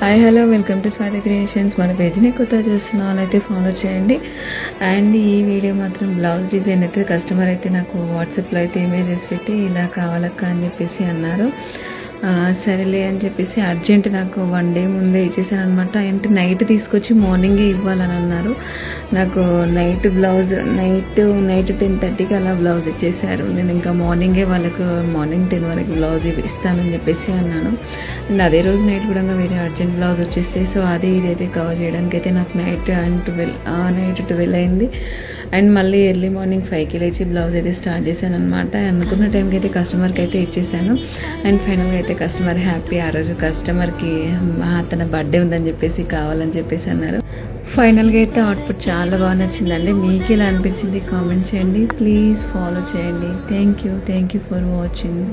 Hi hello welcome to Swathi creations. మన పేజ్ని కొత్తగా చూస్తున్న వాళ్ళైతే ఫాలో చేయండి. అండ్ ఈ వీడియో మాత్రం బ్లౌజ్ డిజైన్ అయితే కస్టమర్ అయితే నాకు వాట్సాప్లో అయితే ఇమేజెస్ పెట్టి ఇలా కావాలక్క అని చెప్పేసి అన్నారు. సరేలే అని చెప్పేసి అర్జెంట్ నాకు 1 డే ముందే ఇచ్చేసాను అనమాట. అంటే నైట్ తీసుకొచ్చి మార్నింగే ఇవ్వాలని అన్నారు. నాకు నైట్ 10:30కి అలా బ్లౌజ్ ఇచ్చేసారు. నేను ఇంకా మార్నింగే వాళ్ళకు మార్నింగ్ 10 వరకు బ్లౌజ్ ఇస్తానని చెప్పేసి అన్నాను. అండ్ అదే రోజు నైట్ కూడా వేరే అర్జెంట్ బ్లౌజ్ వచ్చేస్తే సో అది ఇదైతే కవర్ చేయడానికి అయితే నాకు నైట్ 12 అయింది. అండ్ మళ్ళీ ఎర్లీ మార్నింగ్ 5కి లేచి బ్లౌజ్ అయితే స్టార్ట్ చేశాను అనమాట. అనుకున్న టైంకి అయితే కస్టమర్కి అయితే ఇచ్చేసాను. అండ్ ఫైనల్గా అయితే కస్టమర్ హ్యాపీ. ఆ రోజు కస్టమర్కి తన బర్త్డే ఉందని చెప్పేసి కావాలని చెప్పేసి అన్నారు. ఫైనల్గా అయితే అవుట్పుట్ చాలా బాగా నచ్చిందండి. మీకు ఎలా అనిపించింది కామెంట్ చేయండి. ప్లీజ్ ఫాలో చేయండి. Thank you for watching.